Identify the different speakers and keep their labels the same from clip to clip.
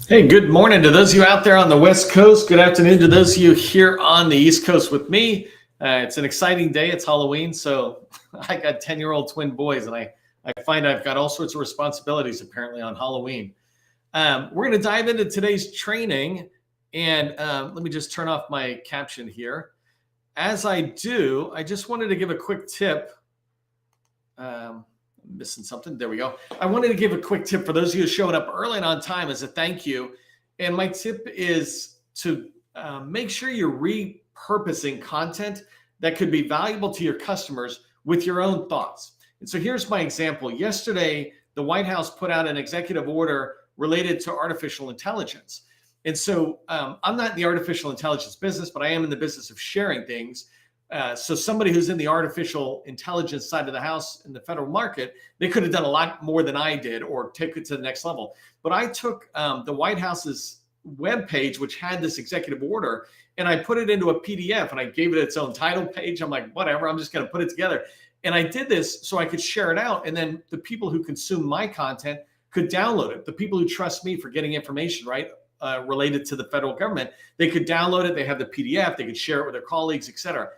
Speaker 1: Hey, good morning to those of you out there on the West Coast. Good afternoon to those of you here on the East Coast with me. It's an exciting day. It's Halloween, so I got 10-year-old twin boys, and I find I've got all sorts of responsibilities apparently on Halloween. We're going to dive into today's training, and let me just turn off my caption here. As I do, I just wanted to give a quick tip. Missing something. There we go. I wanted to give a quick tip for those of you showing up early and on time as a thank you. And my tip is to make sure you're repurposing content that could be valuable to your customers with your own thoughts. And so here's my example. Yesterday, the White House put out an executive order related to artificial intelligence. And so I'm not in the artificial intelligence business, but I am in the business of sharing things. So somebody who's in the artificial intelligence side of the house in the federal market, they could have done a lot more than I did or take it to the next level. But I took the White House's webpage, which had this executive order, and I put it into a PDF and I gave it its own title page. I'm like, whatever, I'm just going to put it together. And I did this so I could share it out. And then the people who consume my content could download it. The people who trust me for getting information, right, related to the federal government, they could download it. They have the PDF. They could share it with their colleagues, et cetera.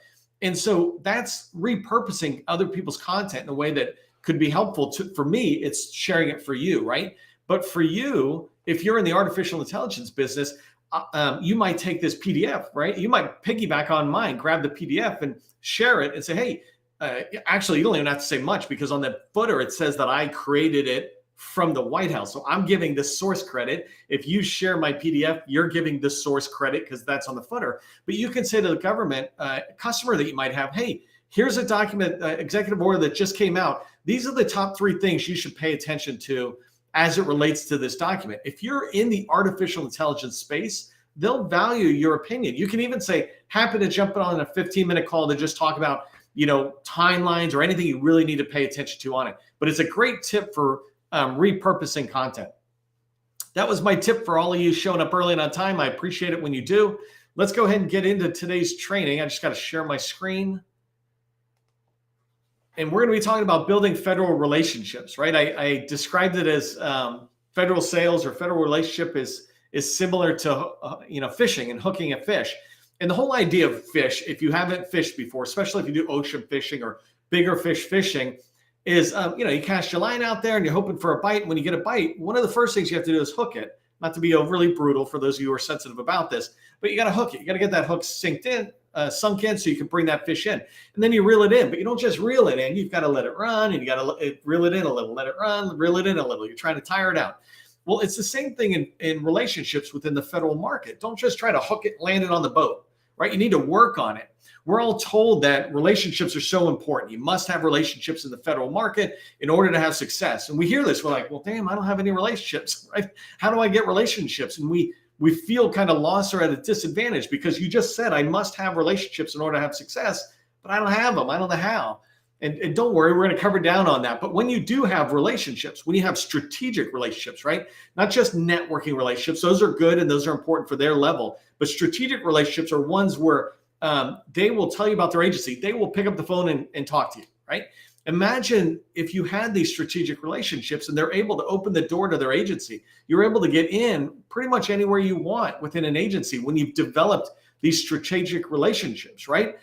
Speaker 1: And so that's repurposing other people's content in a way that could be helpful for me. It's sharing it for you, right? But for you, if you're in the artificial intelligence business, you might take this PDF, right? You might piggyback on mine, grab the PDF and share it and say, hey, actually, you don't even have to say much because on the footer, it says that I created it from the White House. So I'm giving the source credit. If you share my PDF, you're giving the source credit because that's on the footer. But you can say to the government customer that you might have, hey, here's a document, executive order that just came out. These are the top 3 things you should pay attention to as it relates to this document. If you're in the artificial intelligence space, they'll value your opinion. You can even say, happy to jump on a 15-minute call to just talk about, timelines or anything you really need to pay attention to on it. But it's a great tip for repurposing content. That was my tip for all of you showing up early and on time. I appreciate it when you do. Let's go ahead and get into today's training. I just got to share my screen. And we're going to be talking about building federal relationships, right? I described it as federal sales or federal relationship is similar to fishing and hooking a fish. And the whole idea of fish, if you haven't fished before, especially if you do ocean fishing or bigger fish fishing, is, you cast your line out there and you're hoping for a bite. When you get a bite, one of the first things you have to do is hook it. Not to be overly brutal for those of you who are sensitive about this, but you got to hook it. You got to get that hook sunk in so you can bring that fish in. And then you reel it in, but you don't just reel it in. You've got to let it run and you got to reel it in a little, let it run, reel it in a little. You're trying to tire it out. Well, it's the same thing in relationships within the federal market. Don't just try to hook it, land it on the boat, right? You need to work on it. We're all told that relationships are so important. You must have relationships in the federal market in order to have success. And we hear this, we're like, well, damn, I don't have any relationships, right? How do I get relationships? And we feel kind of lost or at a disadvantage because you just said, I must have relationships in order to have success, but I don't have them. I don't know how. And don't worry, we're going to cover down on that. But when you do have relationships, when you have strategic relationships, right? Not just networking relationships, those are good and those are important for their level. But strategic relationships are ones where they will tell you about their agency. They will pick up the phone and talk to you, right? Imagine if you had these strategic relationships and they're able to open the door to their agency. You're able to get in pretty much anywhere you want within an agency when you've developed these strategic relationships, right?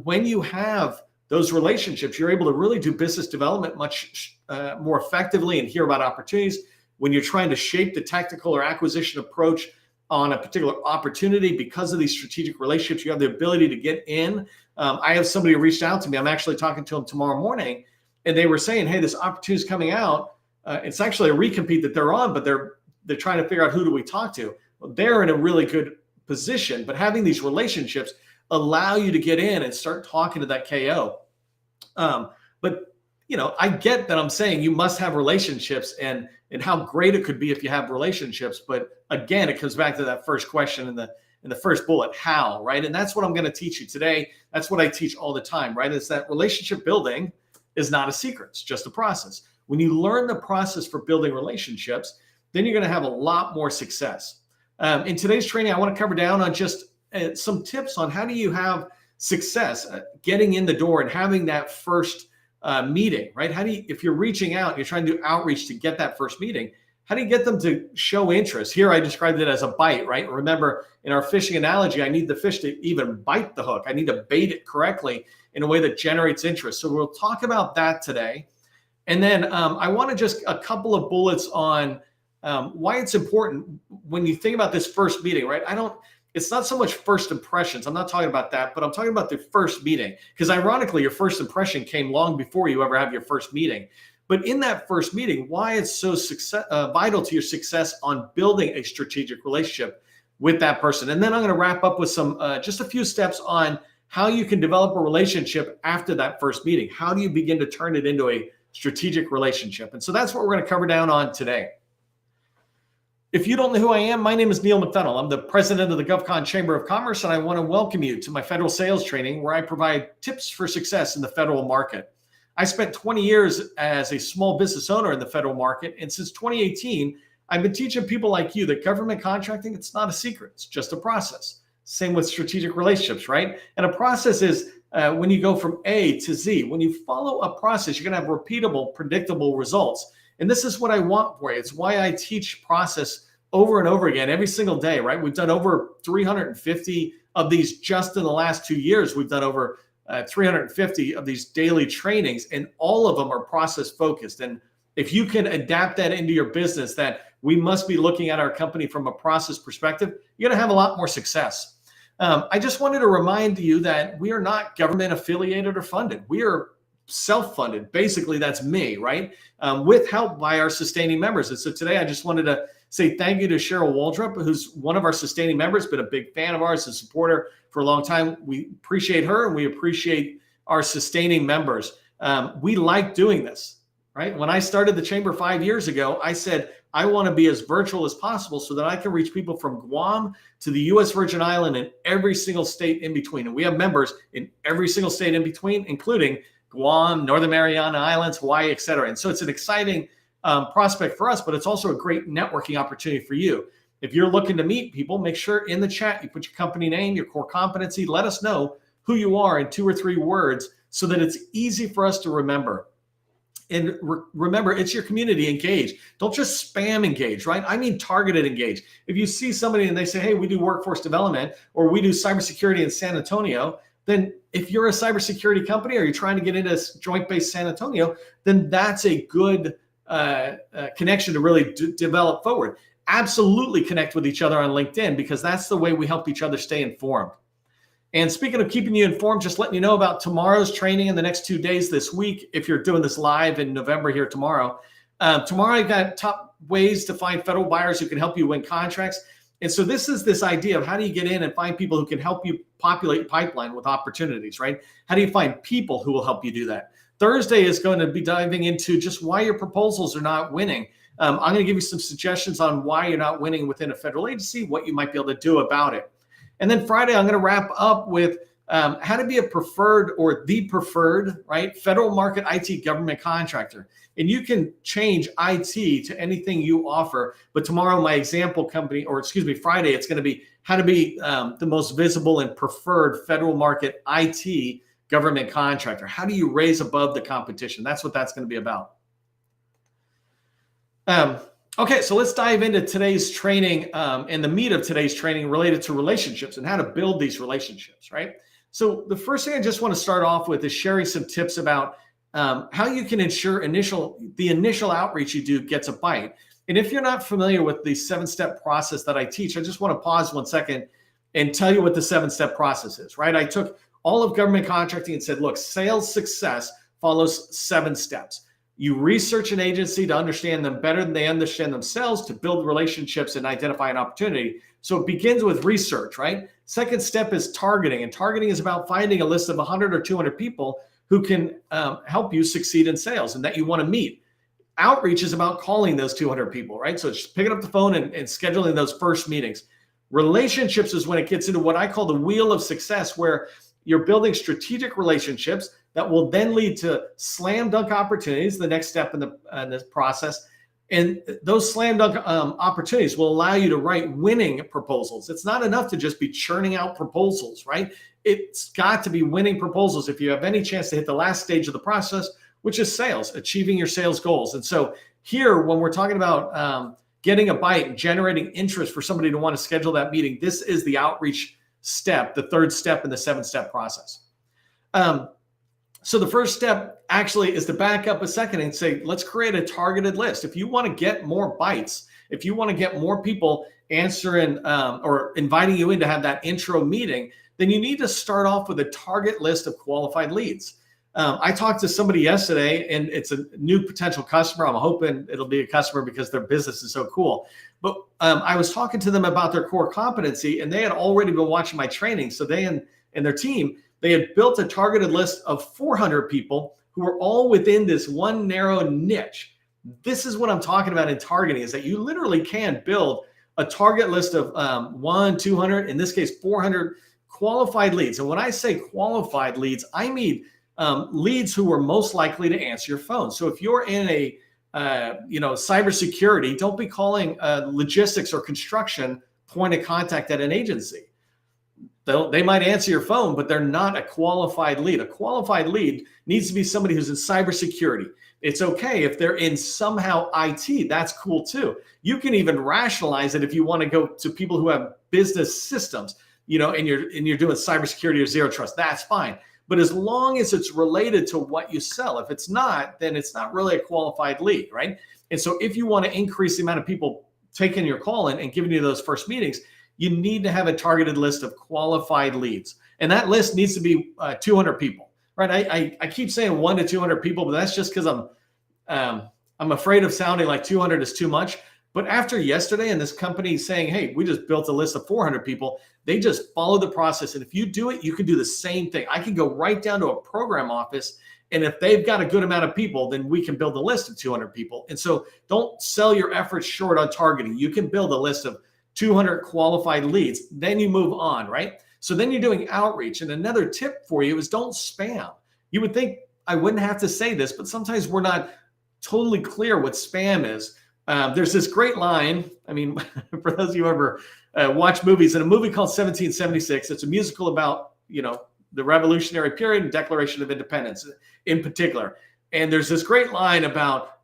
Speaker 1: When you have those relationships, you're able to really do business development much more effectively and hear about opportunities. When you're trying to shape the tactical or acquisition approach on a particular opportunity because of these strategic relationships, you have the ability to get in. I have somebody who reached out to me. I'm actually talking to them tomorrow morning, and they were saying, hey, this opportunity is coming out. It's actually a recompete that they're on, but they're trying to figure out who do we talk to. Well, they're in a really good position, but having these relationships allow you to get in and start talking to that KO. But I get that I'm saying you must have relationships and how great it could be if you have relationships. But again, it comes back to that first question in the first bullet, how, right? And that's what I'm going to teach you today. That's what I teach all the time, right? Is that relationship building is not a secret. It's just a process. When you learn the process for building relationships, then you're going to have a lot more success. In today's training, I want to cover down on just some tips on how do you have success getting in the door and having that first meeting, right? How do you, if you're reaching out, you're trying to do outreach to get that first meeting, How do you get them to show interest? Here I described it as a bite, right? Remember, in our fishing analogy, I need the fish to even bite the hook. I need to bait it correctly in a way that generates interest. So we'll talk about that today. And then I want to just a couple of bullets on why it's important when you think about this first meeting, right? It's not so much first impressions. I'm not talking about that, but I'm talking about the first meeting. Because ironically, your first impression came long before you ever have your first meeting. But in that first meeting, why it's so vital to your success on building a strategic relationship with that person. And then I'm going to wrap up with some just a few steps on how you can develop a relationship after that first meeting. How do you begin to turn it into a strategic relationship? And so that's what we're going to cover down on today. If you don't know who I am, my name is Neil McDonald. I'm the president of the GovCon Chamber of Commerce, and I want to welcome you to my federal sales training where I provide tips for success in the federal market. I spent 20 years as a small business owner in the federal market, and since 2018, I've been teaching people like you that government contracting, it's not a secret, it's just a process. Same with strategic relationships, right? And a process is when you go from A to Z. When you follow a process, you're going to have repeatable, predictable results. And this is what I want for you. It's why I teach process over and over again every single day, right? We've done over 350 of these just in the last 2 years. We've done over 350 of these daily trainings, and all of them are process focused. And if you can adapt that into your business, that we must be looking at our company from a process perspective, you're going to have a lot more success. I just wanted to remind you that we are not government affiliated or funded. We are self-funded. Basically, that's me, right? With help by our sustaining members. And so today I just wanted to say thank you to Cheryl Waldrop, who's one of our sustaining members, been a big fan of ours, a supporter for a long time. We appreciate her and we appreciate our sustaining members. We like doing this, right? When I started the chamber 5 years ago, I said, I want to be as virtual as possible so that I can reach people from Guam to the U.S. Virgin Island and every single state in between. And we have members in every single state in between, including Guam, Northern Mariana Islands, Hawaii, et cetera. And so it's an exciting prospect for us, but it's also a great networking opportunity for you. If you're looking to meet people, make sure in the chat you put your company name, your core competency. Let us know who you are in 2 or 3 words so that it's easy for us to remember. And remember, it's your community. Engage. Don't just spam engage, right? I mean targeted engage. If you see somebody and they say, hey, we do workforce development or we do cybersecurity in San Antonio, then if you're a cybersecurity company or you're trying to get into Joint Base San Antonio, then that's a good connection to really develop forward. Absolutely connect with each other on LinkedIn because that's the way we help each other stay informed. And speaking of keeping you informed, just letting you know about tomorrow's training in the next 2 days this week. If you're doing this live in November here tomorrow, I got top ways to find federal buyers who can help you win contracts. And so this is this idea of how do you get in and find people who can help you populate pipeline with opportunities, right? How do you find people who will help you do that? Thursday is going to be diving into just why your proposals are not winning. I'm going to give you some suggestions on why you're not winning within a federal agency, what you might be able to do about it. And then Friday, I'm going to wrap up with how to be a preferred or the preferred, right, federal market IT government contractor. And you can change IT to anything you offer. But tomorrow, my example company, Friday, it's going to be how to be the most visible and preferred federal market IT government contractor. How do you raise above the competition? That's what that's going to be about. Okay, so let's dive into today's training and the meat of today's training related to relationships and how to build these relationships, right? So the first thing I just want to start off with is sharing some tips about how you can ensure the initial outreach you do gets a bite. And if you're not familiar with the 7-step process that I teach, I just want to pause 1 second and tell you what the 7-step process is, right? I took all of government contracting and said, look, sales success follows 7 steps. You research an agency to understand them better than they understand themselves, to build relationships and identify an opportunity. So it begins with research, right? Second step is targeting. And targeting is about finding a list of 100 or 200 people who can help you succeed in sales and that you want to meet. Outreach is about calling those 200 people, right? So it's just picking up the phone and scheduling those first meetings. Relationships is when it gets into what I call the wheel of success, where you're building strategic relationships that will then lead to slam dunk opportunities, the next step in the process. And those slam dunk opportunities will allow you to write winning proposals. It's not enough to just be churning out proposals, right? It's got to be winning proposals if you have any chance to hit the last stage of the process, which is sales, achieving your sales goals. And so here, when we're talking about getting a bite and generating interest for somebody to want to schedule that meeting, this is the outreach step, the third step in the 7-step process. So the first step actually is to back up a second and say, let's create a targeted list. If you want to get more bites, if you want to get more people answering or inviting you in to have that intro meeting, then you need to start off with a target list of qualified leads. I talked to somebody yesterday, and it's a new potential customer. I'm hoping it'll be a customer because their business is so cool. But I was talking to them about their core competency, and they had already been watching my training. So they and their team, they had built a targeted list of 400 people who were all within this one narrow niche. This is what I'm talking about in targeting, is that you literally can build a target list of 200, in this case, 400 qualified leads. And when I say qualified leads, I mean leads who are most likely to answer your phone. So if you're in a cybersecurity, don't be calling logistics or construction point of contact at an agency. They might answer your phone, but they're not a qualified lead. A qualified lead needs to be somebody who's in cybersecurity. It's okay if they're in somehow IT. That's cool too. You can even rationalize it if you want to go to people who have business systems, and you're doing cybersecurity or zero trust. That's fine. But as long as it's related to what you sell, if it's not, then it's not really a qualified lead, right? And so if you want to increase the amount of people taking your call and giving you those first meetings, you need to have a targeted list of qualified leads. And that list needs to be 200 people, right? I keep saying 1 to 200 people, but that's just because I'm afraid of sounding like 200 is too much. But after yesterday and this company saying, hey, we just built a list of 400 people, they just follow the process. And if you do it, you can do the same thing. I can go right down to a program office, and if they've got a good amount of people, then we can build a list of 200 people. And so don't sell your efforts short on targeting. You can build a list of 200 qualified leads, then you move on, right? So then you're doing outreach. And another tip for you is don't spam. You would think I wouldn't have to say this, but sometimes we're not totally clear what spam is. There's this great line. I mean, for those of you who ever watch movies, in a movie called 1776, it's a musical about, the Revolutionary period and Declaration of Independence in particular. And there's this great line about,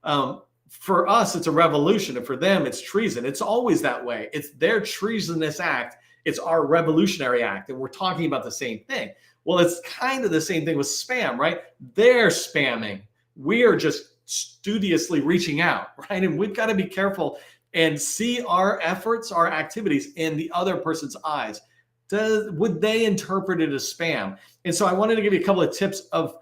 Speaker 1: for us, it's a revolution, and for them, it's treason. It's always that way. It's their treasonous act. It's our revolutionary act. And we're talking about the same thing. Well, it's kind of the same thing with spam, right? They're spamming. We are just studiously reaching out, right? And we've got to be careful and see our efforts, our activities in the other person's eyes. Would they interpret it as spam? And so I wanted to give you a couple of tips of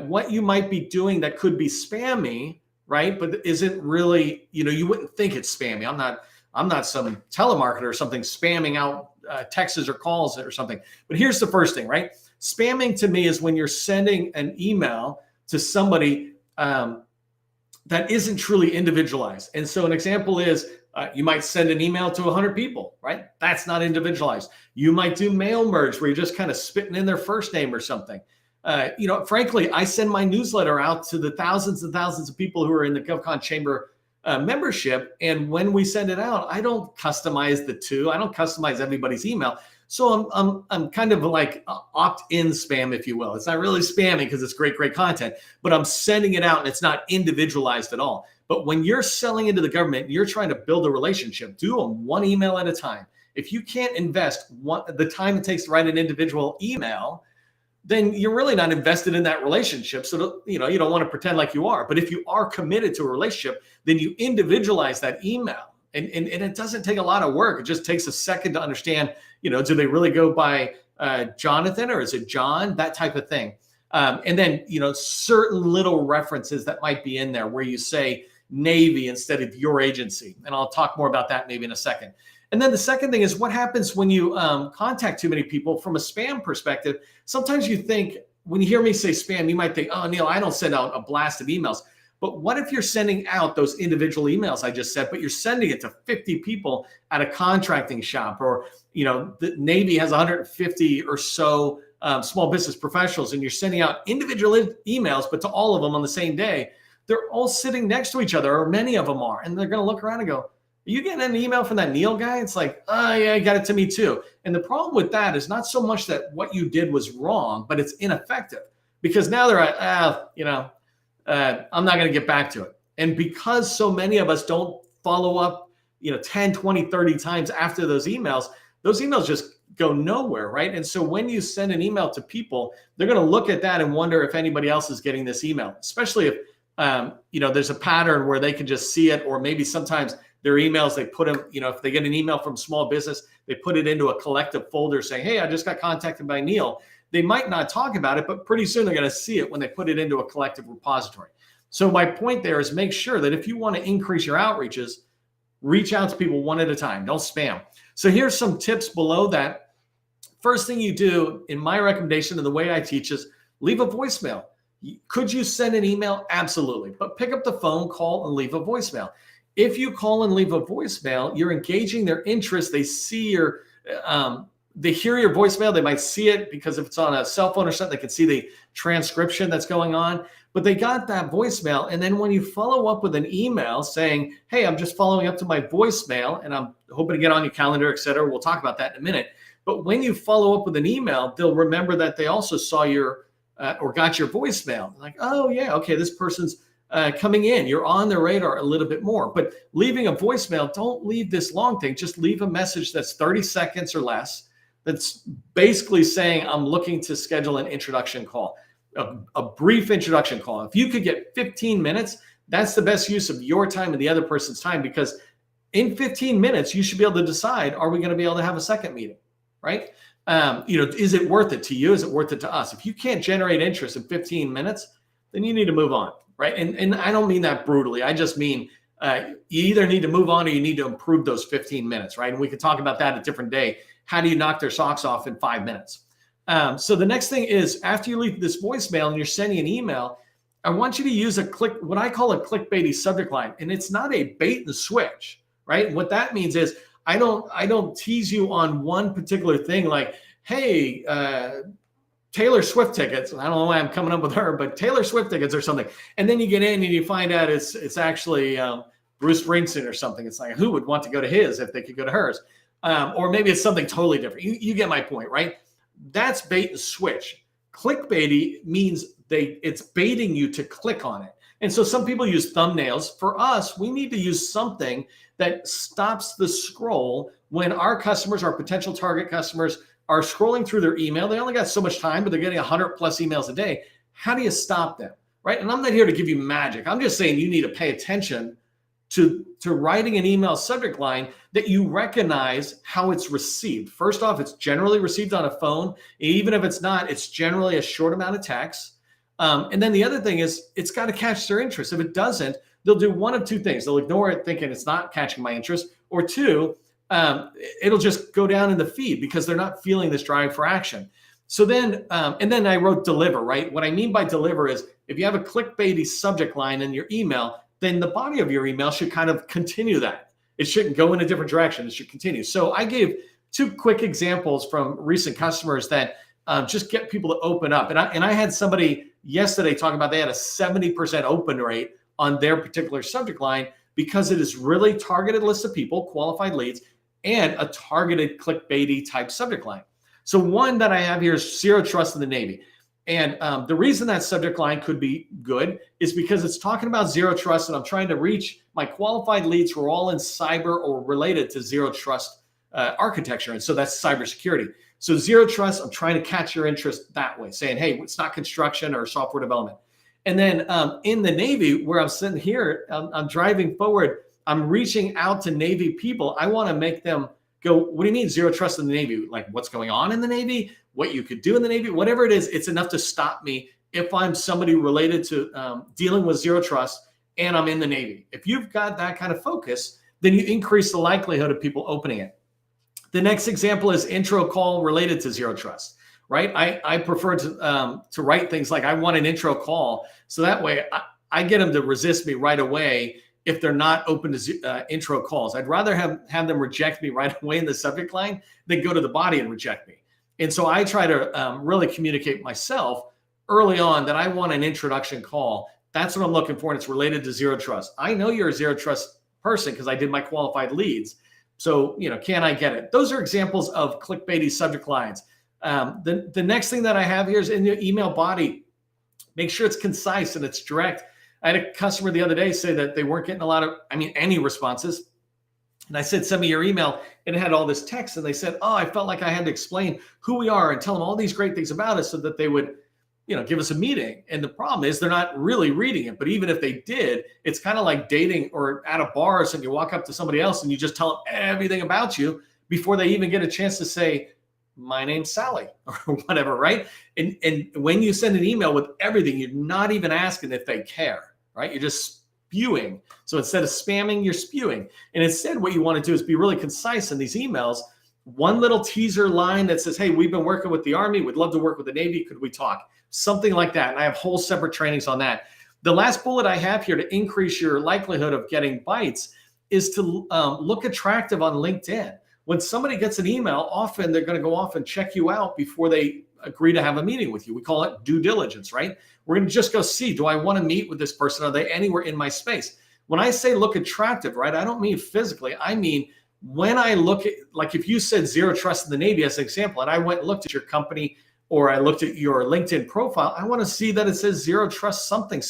Speaker 1: what you might be doing that could be spammy, right? But isn't really, you wouldn't think it's spammy. I'm not some telemarketer or something spamming out texts or calls or something. But here's the first thing, right? Spamming to me is when you're sending an email to somebody that isn't truly individualized. And so an example is you might send an email to 100 people, right? That's not individualized. You might do mail merge where you're just kind of spitting in their first name or something. Frankly, I send my newsletter out to the thousands and thousands of people who are in the GovCon Chamber membership. And when we send it out, I don't customize the two. I don't customize everybody's email. So I'm kind of like opt-in spam, if you will. It's not really spamming because it's great content, but I'm sending it out and it's not individualized at all. But when you're selling into the government, you're trying to build a relationship, do them one email at a time. If you can't invest the time it takes to write an individual email, then you're really not invested in that relationship. So, you don't want to pretend like you are. But if you are committed to a relationship, then you individualize that email. And it doesn't take a lot of work. It just takes a second to understand, do they really go by Jonathan or is it John? That type of thing. And then, certain little references that might be in there where you say Navy instead of your agency. And I'll talk more about that maybe in a second. And then the second thing is what happens when you contact too many people from a spam perspective. Sometimes you think, when you hear me say spam, you might think, oh, Neil, I don't send out a blast of emails. But what if you're sending out those individual emails I just said, but you're sending it to 50 people at a contracting shop, or, the Navy has 150 or so small business professionals, and you're sending out individual emails, but to all of them on the same day. They're all sitting next to each other, or many of them are, and they're going to look around and go, are you getting an email from that Neil guy? It's like, oh, yeah, he got it to me too. And the problem with that is not so much that what you did was wrong, but it's ineffective, because now they're I'm not going to get back to it. And because so many of us don't follow up, 10, 20, 30 times after those emails just go nowhere, right? And so when you send an email to people, they're going to look at that and wonder if anybody else is getting this email, especially if, there's a pattern where they can just see it, or maybe sometimes their emails, they put them, if they get an email from small business, they put it into a collective folder saying, hey, I just got contacted by Neil. They might not talk about it, but pretty soon they're going to see it when they put it into a collective repository. So my point there is make sure that if you want to increase your outreaches, reach out to people one at a time. Don't spam. So here's some tips below that. First thing you do, in my recommendation and the way I teach, is leave a voicemail. Could you send an email? Absolutely. But pick up the phone, call, and leave a voicemail. If you call and leave a voicemail, you're engaging their interest. They see they hear your voicemail. They might see it because if it's on a cell phone or something, they can see the transcription that's going on. But they got that voicemail. And then when you follow up with an email saying, hey, I'm just following up to my voicemail and I'm hoping to get on your calendar, et cetera. We'll talk about that in a minute. But when you follow up with an email, they'll remember that they also saw your or got your voicemail. Like, oh, yeah, okay, this person's coming in. You're on their radar a little bit more. But leaving a voicemail, don't leave this long thing. Just leave a message that's 30 seconds or less that's basically saying, I'm looking to schedule an introduction call. A brief introduction call. If you could get 15 minutes, that's the best use of your time and the other person's time, because in 15 minutes, you should be able to decide, are we going to be able to have a second meeting, right? Is it worth it to you? Is it worth it to us? If you can't generate interest in 15 minutes, then you need to move on, right? And I don't mean that brutally. I just mean you either need to move on or you need to improve those 15 minutes, right? And we could talk about that a different day. How do you knock their socks off in 5 minutes? So the next thing is, after you leave this voicemail and you're sending an email, I want you to use what I call a clickbaity subject line. And it's not a bait and switch, right? And what that means is I don't tease you on one particular thing like, hey, Taylor Swift tickets. I don't know why I'm coming up with her, but Taylor Swift tickets or something. And then you get in and you find out it's actually Bruce Springsteen or something. It's like, who would want to go to his if they could go to hers? Or maybe it's something totally different. You get my point, right? That's bait and switch. Clickbaity means it's baiting you to click on it. And so some people use thumbnails. For us, we need to use something that stops the scroll when our customers, our potential target customers, are scrolling through their email. They only got so much time, but they're getting 100 plus emails a day. How do you stop them, right? And I'm not here to give you magic. I'm just saying you need to pay attention to writing an email subject line that you recognize how it's received. First off, it's generally received on a phone. Even if it's not, it's generally a short amount of text. And then the other thing is it's got to catch their interest. If it doesn't, they'll do one of two things. They'll ignore it thinking it's not catching my interest, or two, it'll just go down in the feed because they're not feeling this drive for action. So then, and then I wrote deliver, right? What I mean by deliver is if you have a clickbaity subject line in your email, then the body of your email should kind of continue that. It shouldn't go in a different direction. It should continue. So I gave two quick examples from recent customers that just get people to open up. And I had somebody yesterday talking about they had a 70% open rate on their particular subject line because it is really targeted list of people, qualified leads, and a targeted clickbaity type subject line. So one that I have here is zero trust in the Navy. And the reason that subject line could be good is because it's talking about zero trust, and I'm trying to reach my qualified leads who are all in cyber or related to zero trust architecture. And so that's cybersecurity. So zero trust, I'm trying to catch your interest that way, saying, hey, it's not construction or software development. And then in the Navy, where I'm sitting here, I'm driving forward, I'm reaching out to Navy people. I want to make them go, what do you mean zero trust in the Navy? Like what's going on in the Navy, what you could do in the Navy, whatever it is, it's enough to stop me if I'm somebody related to dealing with zero trust and I'm in the Navy. If you've got that kind of focus, then you increase the likelihood of people opening it. The next example is intro call related to zero trust, right? I prefer to write things like I want an intro call. So that way I get them to resist me right away if they're not open to intro calls. I'd rather have them reject me right away in the subject line than go to the body and reject me. And so I try to really communicate myself early on that I want an introduction call. That's what I'm looking for, and it's related to zero trust. I know you're a zero trust person because I did my qualified leads. So, can I get it? Those are examples of clickbaity subject lines. The next thing that I have here is in the email body. Make sure it's concise and it's direct. I had a customer the other day say that they weren't getting any responses. And I said, send me your email. And it had all this text. And they said, oh, I felt like I had to explain who we are and tell them all these great things about us so that they would, give us a meeting. And the problem is they're not really reading it. But even if they did, it's kind of like dating or at a bar or something. You walk up to somebody else and you just tell them everything about you before they even get a chance to say, my name's Sally or whatever, right? And when you send an email with everything, you're not even asking if they care, right? You're just spewing. So instead of spamming, you're spewing. And instead, what you want to do is be really concise in these emails. One little teaser line that says, hey, we've been working with the Army. We'd love to work with the Navy. Could we talk? Something like that. And I have whole separate trainings on that. The last bullet I have here to increase your likelihood of getting bites is to look attractive on LinkedIn. When somebody gets an email, often they're going to go off and check you out before they agree to have a meeting with you. We call it due diligence, right? We're going to just go see, do I want to meet with this person? Are they anywhere in my space? When I say look attractive, right, I don't mean physically. I mean, when I look at, like if you said zero trust in the Navy as an example, and I went and looked at your company or I looked at your LinkedIn profile, I want to see that it says zero trust something.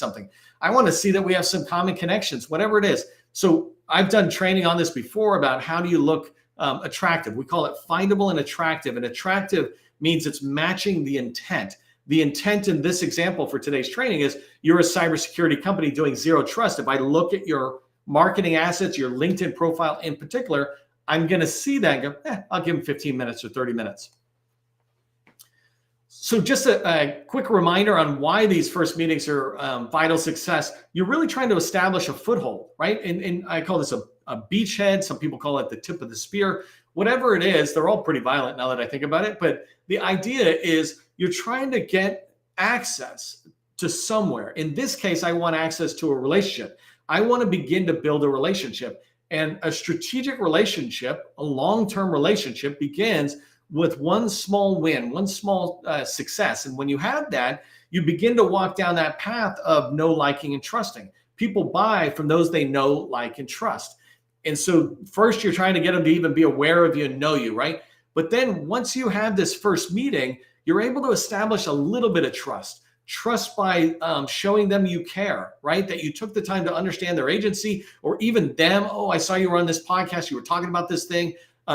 Speaker 1: I want to see that we have some common connections, whatever it is. So I've done training on this before about how do you look attractive. We call it findable and attractive. And attractive means it's matching the intent. The intent in this example for today's training is you're a cybersecurity company doing zero trust. If I look at your marketing assets, your LinkedIn profile in particular, I'm going to see that and go, I'll give them 15 minutes or 30 minutes. So just a quick reminder on why these first meetings are vital success. You're really trying to establish a foothold, right? And I call this a beachhead. Some people call it the tip of the spear. Whatever it is, they're all pretty violent now that I think about it. But the idea is you're trying to get access to somewhere. In this case, I want access to a relationship. I want to begin to build a relationship. And a strategic relationship, a long-term relationship, begins with one small win, one small success. And when you have that, you begin to walk down that path of know, liking, and trusting. People buy from those they know, like, and trust. And so first you're trying to get them to even be aware of you and know you, right? But then once you have this first meeting, you're able to establish a little bit of trust. Trust by showing them you care, right? That you took the time to understand their agency or even them. Oh, I saw you were on this podcast. You were talking about this thing.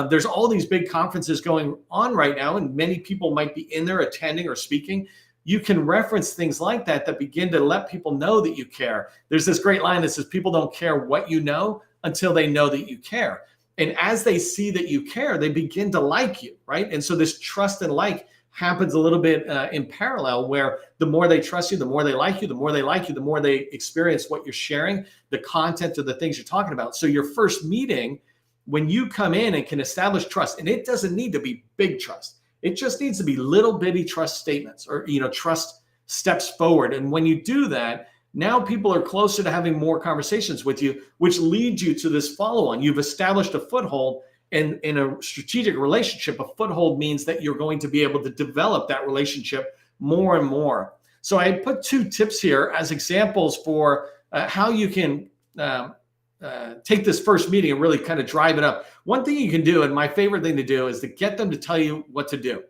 Speaker 1: There's all these big conferences going on right now, and many people might be in there attending or speaking. You can reference things like that that begin to let people know that you care. There's this great line that says people don't care what you know until they know that you care. And as they see that you care, they begin to like you, right? And so this trust and like happens a little bit in parallel, where the more they trust you, the more they like you, the more they like you, the more they experience what you're sharing, the content of the things you're talking about. So your first meeting, when you come in and can establish trust, and it doesn't need to be big trust. It just needs to be little bitty trust statements or, trust steps forward. And when you do that, now people are closer to having more conversations with you, which leads you to this follow-on. You've established a foothold in a strategic relationship. A foothold means that you're going to be able to develop that relationship more and more. So I put 2 tips here as examples for how you can take this first meeting and really kind of drive it up. One thing you can do, and my favorite thing to do, is to get them to tell you what to do.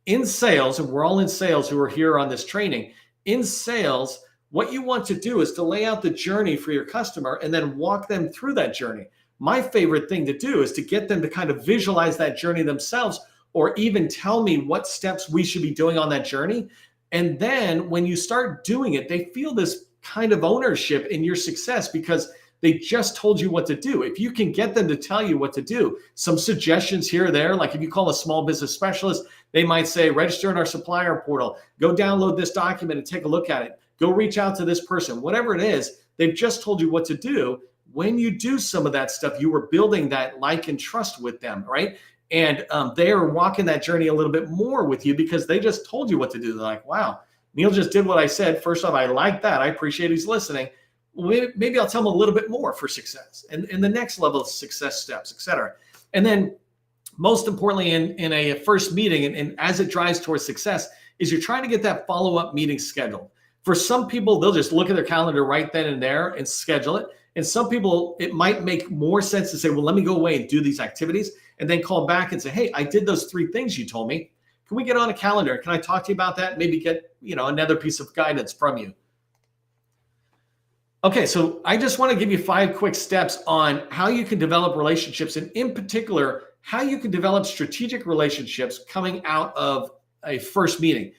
Speaker 1: In sales, and we're all in sales who are here on this training, in sales, what you want to do is to lay out the journey for your customer and then walk them through that journey. My favorite thing to do is to get them to kind of visualize that journey themselves, or even tell me what steps we should be doing on that journey. And then when you start doing it, they feel this kind of ownership in your success because they just told you what to do. If you can get them to tell you what to do, some suggestions here or there, like if you call a small business specialist, they might say, register in our supplier portal, go download this document and take a look at it, go reach out to this person, whatever it is, they've just told you what to do. When you do some of that stuff, you are building that like and trust with them, right? And they are walking that journey a little bit more with you because they just told you what to do. They're like, wow, Neil just did what I said. First off, I like that. I appreciate he's listening. Maybe I'll tell them a little bit more for success and the next level of success steps, et cetera. And then most importantly, in a first meeting and as it drives towards success, is you're trying to get that follow-up meeting scheduled. For some people, they'll just look at their calendar right then and there and schedule it. And some people, it might make more sense to say, well, let me go away and do these activities and then call back and say, hey, I did those 3 things you told me. Can we get on a calendar? Can I talk to you about that? Maybe get, another piece of guidance from you. Okay, so I just want to give you 5 quick steps on how you can develop relationships, and in particular, how you can develop strategic relationships coming out of a first meeting.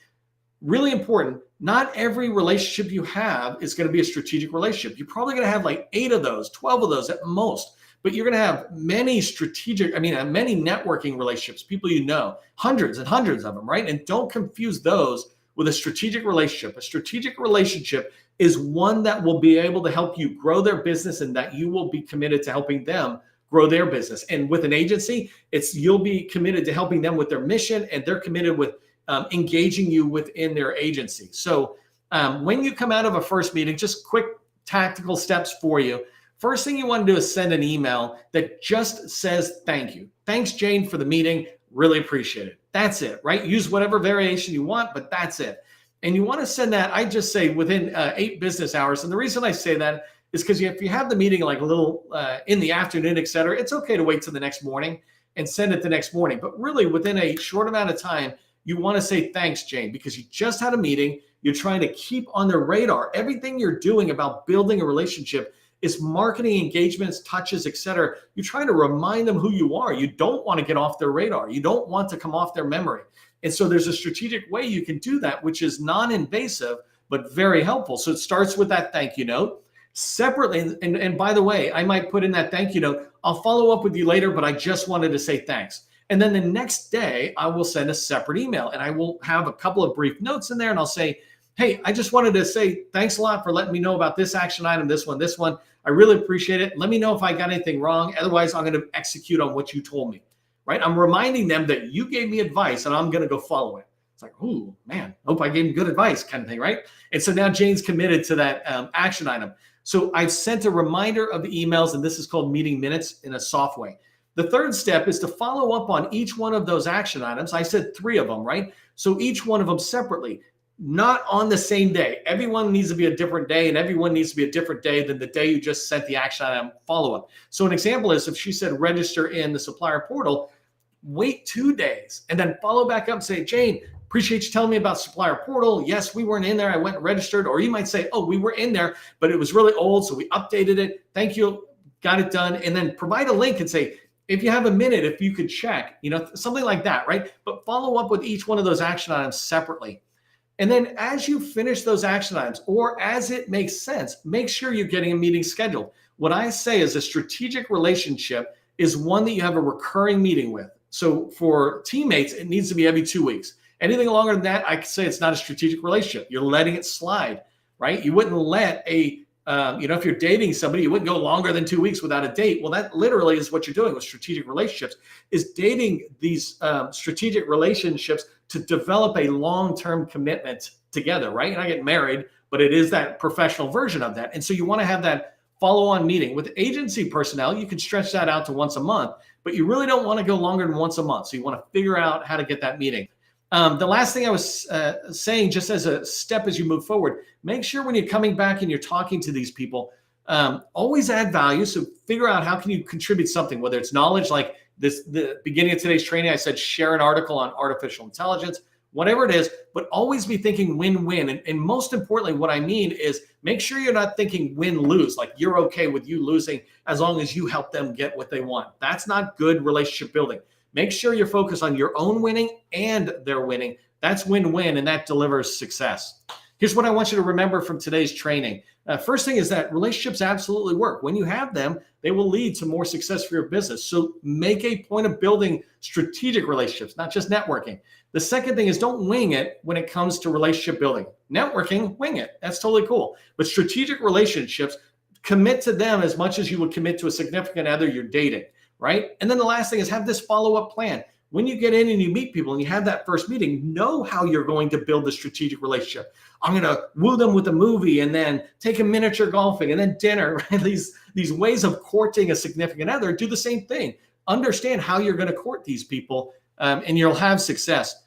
Speaker 1: Really important. Not every relationship you have is going to be a strategic relationship. You're probably going to have like 8 of those, 12 of those at most, but you're going to have many many networking relationships, people you know, hundreds and hundreds of them, right? And don't confuse those with a strategic relationship. A strategic relationship is one that will be able to help you grow their business and that you will be committed to helping them grow their business. And with an agency, you'll be committed to helping them with their mission, and they're committed with engaging you within their agency. So when you come out of a first meeting, just quick tactical steps for you. First thing you want to do is send an email that just says thank you. Thanks, Jane, for the meeting. Really appreciate it. That's it, right? Use whatever variation you want, but that's it. And you want to send that, I just say within 8 business hours. And the reason I say that is because if you have the meeting like a little in the afternoon, et cetera, it's okay to wait till the next morning and send it the next morning. But really within a short amount of time, you want to say thanks, Jane, because you just had a meeting. You're trying to keep on their radar. Everything you're doing about building a relationship is marketing, engagements, touches, et cetera. You're trying to remind them who you are. You don't want to get off their radar. You don't want to come off their memory. And so there's a strategic way you can do that, which is non-invasive, but very helpful. So it starts with that thank you note. Separately, and by the way, I might put in that thank you note, I'll follow up with you later, but I just wanted to say thanks. And then the next day, I will send a separate email, and I will have a couple of brief notes in there, and I'll say, hey, I just wanted to say thanks a lot for letting me know about this action item, this one. I really appreciate it. Let me know if I got anything wrong. Otherwise, I'm going to execute on what you told me, right? I'm reminding them that you gave me advice, and I'm going to go follow it. It's like, oh, man, hope I gave him good advice kind of thing, right? And so now Jane's committed to that action item. So I've sent a reminder of the emails, and this is called meeting minutes in a soft way. The third step is to follow up on each one of those action items. I said 3 of them, right? So each one of them separately, not on the same day. Everyone needs to be a different day, and everyone needs to be a different day than the day you just sent the action item follow-up. So an example is if she said register in the supplier portal, wait 2 days and then follow back up and say, Jane, appreciate you telling me about supplier portal. Yes, we weren't in there. I went and registered. Or you might say, oh, we were in there, but it was really old, so we updated it. Thank you. Got it done. And then provide a link and say, if you have a minute, if you could check, something like that, right? But follow up with each one of those action items separately. And then as you finish those action items, or as it makes sense, make sure you're getting a meeting scheduled. What I say is a strategic relationship is one that you have a recurring meeting with. So for teammates, it needs to be every 2 weeks. Anything longer than that, I could say it's not a strategic relationship. You're letting it slide, right? You wouldn't let if you're dating somebody, you wouldn't go longer than 2 weeks without a date. Well, that literally is what you're doing with strategic relationships, is dating these strategic relationships to develop a long-term commitment together, right? You're not getting married, but it is that professional version of that. And so you want to have that follow-on meeting. With agency personnel, you can stretch that out to once a month, but you really don't want to go longer than once a month. So you want to figure out how to get that meeting. The last thing I was saying, just as a step as you move forward, make sure when you're coming back and you're talking to these people, always add value. So figure out how can you contribute something, whether it's knowledge, like the beginning of today's training, I said, share an article on artificial intelligence, whatever it is, but always be thinking win-win. And most importantly, what I mean is make sure you're not thinking win-lose, like you're okay with you losing as long as you help them get what they want. That's not good relationship building. Make sure you're focused on your own winning and their winning. That's win-win, and that delivers success. Here's what I want you to remember from today's training. First thing is that relationships absolutely work. When you have them, they will lead to more success for your business. So make a point of building strategic relationships, not just networking. The second thing is don't wing it when it comes to relationship building. Networking, wing it. That's totally cool. But strategic relationships, commit to them as much as you would commit to a significant other you're dating. Right? And then the last thing is have this follow-up plan. When you get in and you meet people and you have that first meeting, know how you're going to build the strategic relationship. I'm going to woo them with a movie and then take a miniature golfing and then dinner. Right? These ways of courting a significant other, do the same thing. Understand how you're going to court these people and you'll have success.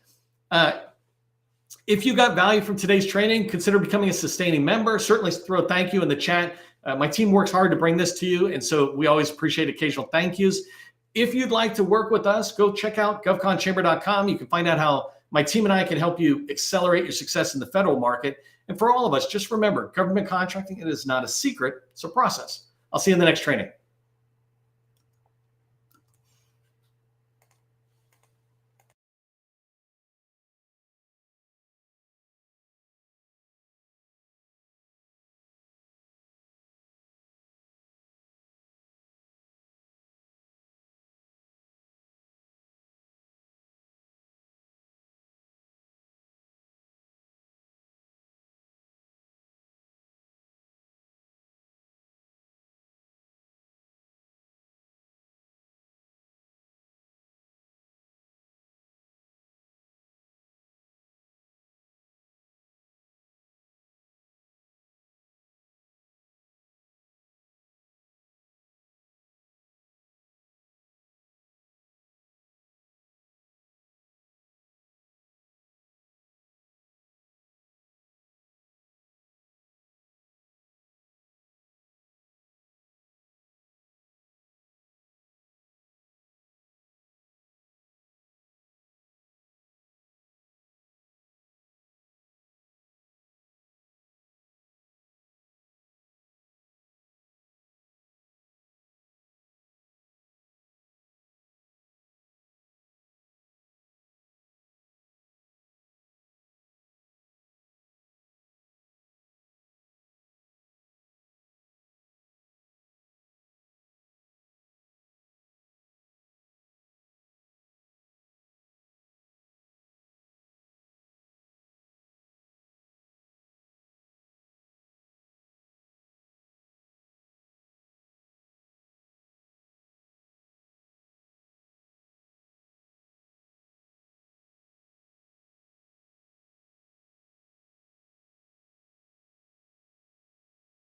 Speaker 1: If you got value from today's training, consider becoming a sustaining member. Certainly throw a thank you in the chat. My team works hard to bring this to you, and so we always appreciate occasional thank yous. If you'd like to work with us, go check out govconchamber.com. You can find out how my team and I can help you accelerate your success in the federal market. And for all of us, just remember, government contracting, it is not a secret, it's a process. I'll see you in the next training.